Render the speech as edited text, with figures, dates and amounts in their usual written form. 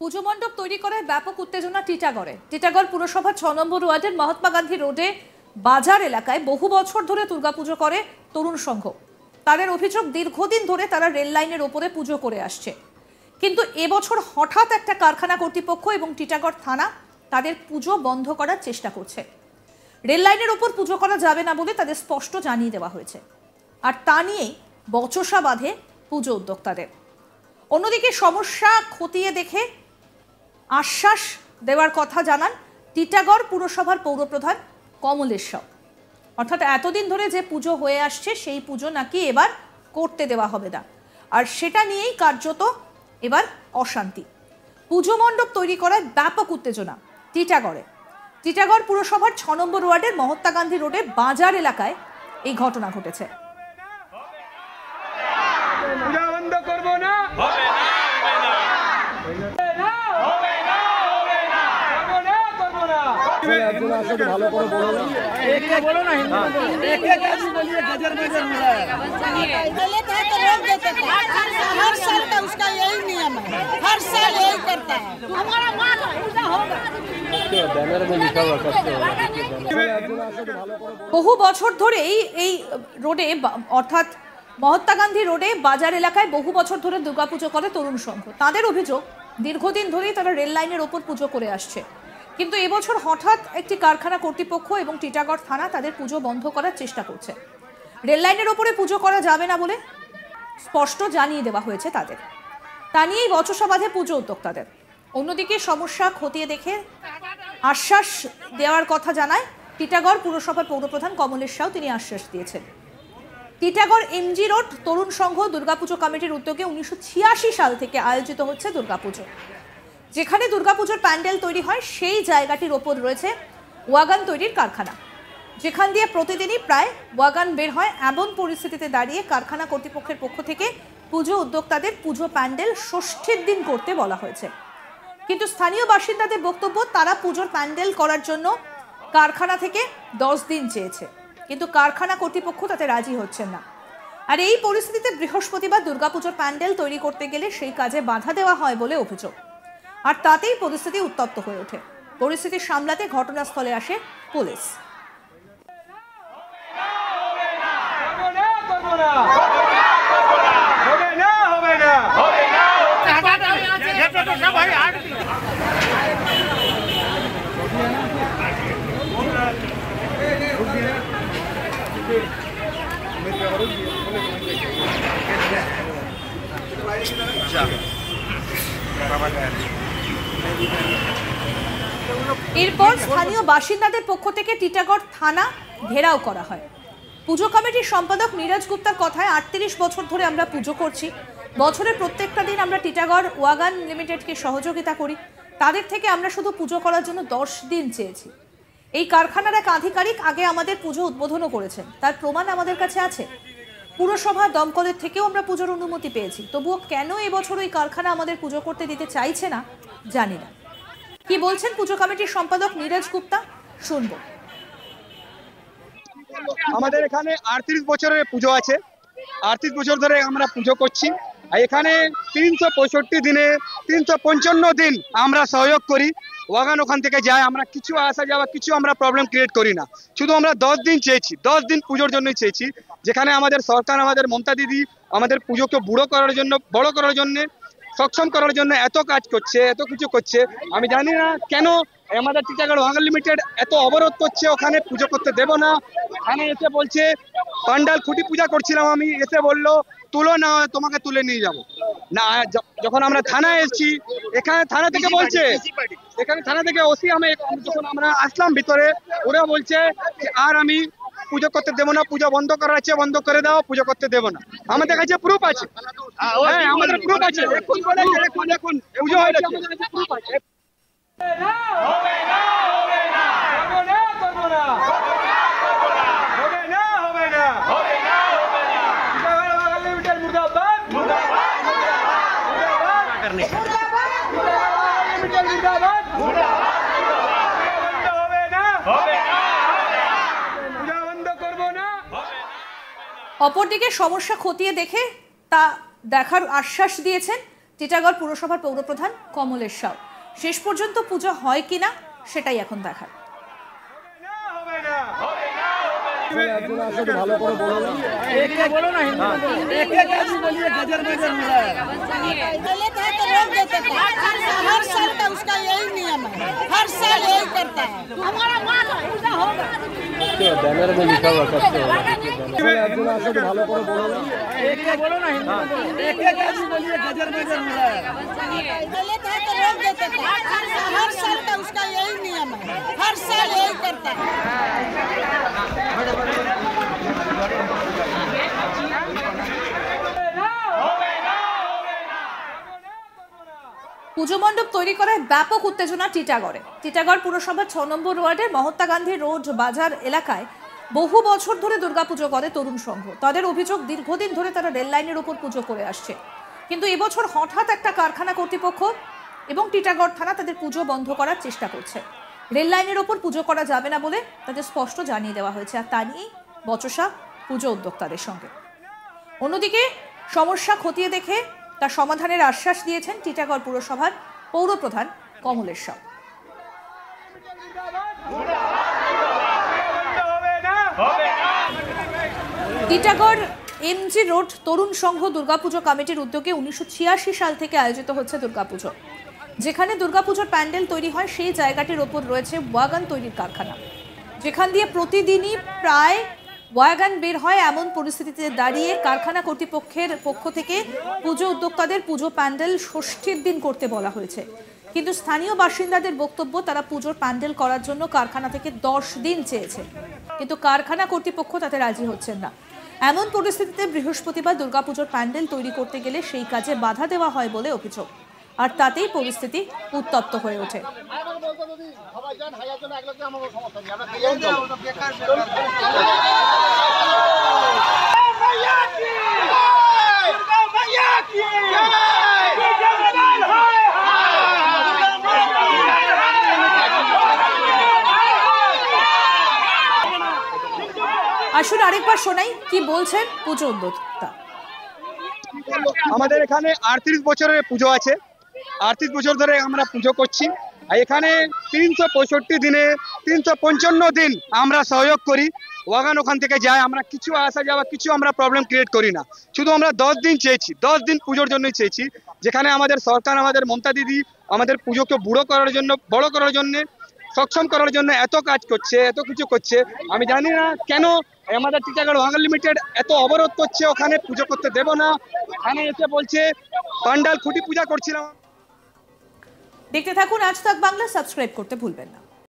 পুজো মণ্ডপ তৈরি করায় ব্যাপক উত্তেজনা টিটাগড়ে। টিটাগড় পুরসভার 6 নম্বর ওয়ার্ডের মহাত্মা গান্ধী রোডে বাজার এলাকায় বহু বছর ধরে দুর্গাপুজো করে তরুণ সংঘ। তাদের অভিযোগ, দীর্ঘদিন ধরে তারা রেল লাইনের ওপরে পুজো করে আসছে, কিন্তু এবছর হঠাৎ একটা কারখানা কর্তৃপক্ষ এবং টিটাগড় থানা তাদের পুজো বন্ধ করার চেষ্টা করছে। রেল লাইনের ওপর পুজো করা যাবে না বলে তাদের স্পষ্ট জানিয়ে দেওয়া হয়েছে, আর তা নিয়েই বচসা বাঁধে পুজো উদ্যোক্তাদের। অন্যদিকে সমস্যা খতিয়ে দেখে আশ্বাস দেওয়ার কথা জানান টিটাগড় পুরসভার পৌরপ্রধান কমলেশ সাউ। অর্থাৎ এতদিন ধরে যে পুজো হয়ে আসছে সেই পুজো নাকি এবার করতে দেওয়া হবে না, আর সেটা নিয়েই কার্যত এবার অশান্তি। পুজো মণ্ডপ তৈরি করায় ব্যাপক উত্তেজনা টিটাগড়ে। টিটাগড় পুরসভার 6 নম্বর ওয়ার্ডের মহাত্মা গান্ধী রোডে বাজার এলাকায় এই ঘটনা ঘটেছে। ভালো করে বলো না, हर साल का उसका यही नियम है, हर साल यही करता है। हमारा माँ বহু বছর ধরে এই রোডে অর্থাৎ মহাত্মা গান্ধী রোডে বাজার এলাকায় বহু বছর ধরে দুর্গাপুজো করে তরুণ সংঘ। তাদের অভিযোগ, দীর্ঘদিন ধরেই তারা রেল লাইনের ওপর পুজো করে আসছে, কিন্তু এবছর হঠাৎ একটি কারখানা কর্তৃপক্ষ এবং টিটাগড় থানা তাদের পুজো বন্ধ করার চেষ্টা করছে। রেল লাইনের ওপরে পুজো করা যাবে না বলে স্পষ্ট জানিয়ে দেওয়া হয়েছে তাদের। তা নিয়েই বচসা বাঁধে পুজো উদ্যোক্তাদের। অন্যদিকে সমস্যা খতিয়ে দেখে আশ্বাস দেওয়ার কথা জানায় টিটাগড় পুরসভার পৌরপ্রধান কমলেশ সাউ। তিনি আশ্বাস দিয়েছেন, টিটাগড় এমজি রোড তরুণ সংঘ দুর্গাপুজো কমিটির উদ্যোগে 1986 সাল থেকে আয়োজিত হচ্ছে দুর্গাপুজো। যেখানে দুর্গাপুজোর প্যান্ডেল তৈরি হয় সেই জায়গাটির ওপর রয়েছে ওয়াগান তৈরির কারখানা, যেখান দিয়ে প্রতিদিনই প্রায় ওয়াগান বের হয়। এমন পরিস্থিতিতে দাঁড়িয়ে কারখানা কর্তৃপক্ষের পক্ষ থেকে পুজো উদ্যোক্তাদের পুজো প্যান্ডেল ষষ্ঠীর দিন করতে বলা হয়েছে, কিন্তু স্থানীয় বাসিন্দাদের বক্তব্য, তারা পুজোর প্যান্ডেল করার জন্য কারখানা থেকে 10 দিন চেয়েছে, কিন্তু কারখানা কর্তৃপক্ষ তাতে রাজি হচ্ছেন না। আর এই পরিস্থিতিতে বৃহস্পতিবার দুর্গাপুজোর প্যান্ডেল তৈরি করতে গেলে সেই কাজে বাধা দেওয়া হয় বলে অভিযোগ, আর তাতেই পরিস্থিতি উত্তপ্ত হয়ে ওঠে। পরিস্থিতি সামলাতে ঘটনাস্থলে আসে পুলিশ। এরপর স্থানীয় বাসিন্দাদের পক্ষ থেকে টিটাগড় থানা ঘেরাও করা হয়। পুজো কমিটির সম্পাদক নীরজ গুপ্তার কথায়, 38 বছর ধরে আমরা পুজো করছি, বছরের প্রত্যেকটা দিন আমরা টিটাগড় ওয়াগান লিমিটেডকে সহযোগিতা করি, তাদের থেকে আমরা শুধু পুজো করার জন্য 10 দিন চেয়েছি। এই কারখানার এক আধিকারিক আগে আমাদের পুজো উদ্বোধনও করেছেন, তার প্রমাণ আমাদের কাছে আছে। পুরসভা দমকলের থেকেও আমরা পুজোর অনুমতি পেয়েছি, তবুও কেন এবছর ওই কারখানা আমাদের পুজো করতে দিতে চাইছে না জানি না। কি বলছেন পুজো কমিটির সম্পাদক নীরজ গুপ্তা, শুনবো। আমাদের এখানে 38 বছরের পুজো আছে, 38 বছর ধরে আমরা পুজো করছি। এখানে 365 দিনে 355 দিন আমরা সহযোগ করি। ওয়াগান ওখান থেকে যায়, আমরা কিছু আসা যাওয়া কিছু আমরা প্রবলেম ক্রিয়েট করি না। শুধু আমরা 10 দিন চেয়েছি, 10 দিন পুজোর জন্যই চেয়েছি, যেখানে আমাদের সরকার, আমাদের মমতা দিদি আমাদের পুজোকে বড় করার জন্য সক্ষম করার জন্য এত কাজ করছে, এত কিছু করছে। আমি জানি না কেন আমাদের টিটাগড় ওয়াগান লিমিটেড এত অবরোধ করছে, ওখানে পুজো করতে দেব না। এখানে এসে বলছে, পান্ডাল খুঁটি পূজা করছিলাম আমি, এসে বললো তুলো না, তোমাকে তুলে নিয়ে যাব না। যখন আমরা থানায় এসেছি, এখানে থানা থেকে বলছে, এখানে থানা থেকে ওসি, যখন আমরা আসলাম ভিতরে, ওরা বলছে আর আমি পুজো করতে দেবো না, পুজো বন্ধ করা আছে, বন্ধ করে দাও, পুজো করতে দেবো না। আমাদের কাছে প্রুফ আছে, হ্যাঁ আমাদের প্রুফ আছে। দেখুন পুজো হয়ে গেছে, আমাদের কাছে প্রুফ আছে। অপরদিকে সমস্যা খতিয়ে দেখে তা দেখার আশ্বাস দিয়েছেন টিটাগড় পুরসভার পৌরপ্রধান কমলেশ সাউ। শেষ পর্যন্ত পুজো হয় কিনা সেটাই এখন দেখার। गलत है तो रोक देते थे। हर साल का उसका यही नियम है, हर साल यही करता है। हमारा मान पूजा होगा। बैनर में लिखा हुआ सबसे ভালো করে বলো না एक आदमी बोलिए गजर गजर हो रहा है। गलत है तो रोक देते थे। हर साल का उसका यही नियम है, हर साल यही करता है। পুজো মণ্ডপ তৈরি করায় ব্যাপক উত্তেজনা টিটাগড়ে। টিটাগড় পুরসভার 6 নম্বর ওয়ার্ডের মহাত্মা গান্ধী রোড বাজার এলাকায় বহু বছর ধরে দুর্গাপুজো করে তরুণ সংঘ। তাদের অভিযোগ, দীর্ঘদিন ধরে তারা রেল লাইনের ওপর পুজো করে আসছে, কিন্তু এবছর হঠাৎ একটা কারখানা কর্তৃপক্ষ এবং টিটাগড় থানা তাদের পুজো বন্ধ করার চেষ্টা করছে। রেল লাইনের ওপর পুজো করা যাবে না বলে তাদের স্পষ্ট জানিয়ে দেওয়া হয়েছে, আর তা নিয়েই বচসা পুজো উদ্যোক্তাদের সঙ্গে। অন্যদিকে সমস্যা খতিয়ে দেখে তার সমাধানের আশ্বাস দিয়েছেন টিটাগড় পুরসভার পৌরপ্রধান কমলেশ সাউ। টিটাগড় এমজি রোড তরুণ সংঘ দুর্গাপুজো কমিটির উদ্যোগে 1986 সাল থেকে আয়োজিত হচ্ছে দুর্গাপুজো। যেখানে দুর্গাপুজোর প্যান্ডেল তৈরি হয় সেই জায়গাটির ওপর রয়েছে ওয়াগন তৈরির কারখানা, যেখান দিয়ে প্রতিদিনই প্রায় ওয়াগন বের হয়। এমন পরিস্থিতিতে দাঁড়িয়ে কারখানা কর্তৃপক্ষের পক্ষ থেকে পুজো উদ্যোক্তাদের পুজো প্যান্ডেল ষষ্ঠীর দিন করতে বলা হয়েছে, কিন্তু স্থানীয় বাসিন্দাদের বক্তব্য তারা পুজোর প্যান্ডেল করার জন্য কারখানা থেকে 10 দিন চেয়েছে, কিন্তু কারখানা কর্তৃপক্ষ তাতে রাজি হচ্ছেন না। এমন পরিস্থিতিতে বৃহস্পতিবার দুর্গাপুজোর প্যান্ডেল তৈরি করতে গেলে সেই কাজে বাধা দেওয়া হয় বলে অভিযোগ, আর তাতেই পরিস্থিতি উত্তপ্ত হয়ে ওঠে। আসুন আরেকবার শোনাই কি বলছেন পুজো উদ্যোক্তা। আমাদের এখানে 38 বছরের পুজো আছে, 38 বছর ধরে আমরা পুজো করছি। আর এখানে 365 দিনে 355 দিন আমরা সহযোগ করি। ওয়াগান ওখান থেকে যায়, আমরা কিছু আসা যাওয়া কিছু আমরা প্রবলেম ক্রিয়েট করি না। শুধু আমরা 10 দিন চেয়েছি, 10 দিন পুজোর জন্যই চেয়েছি, যেখানে আমাদের সরকার, আমাদের মমতা দিদি আমাদের পুজোকে বড় করার জন্য সক্ষম করার জন্য এত কাজ করছে, এত কিছু করছে। আমি জানি না কেন আমাদের টিটাগড় ওয়াগন লিমিটেড এত অবরোধ করছে, ওখানে পুজো করতে দেব না। এখানে এসে বলছে পান্ডাল খুঁটি পূজা করছিলাম। দেখতে থাকুন আজ তাক বাংলা, সাবস্ক্রাইব করতে ভুলবেন না।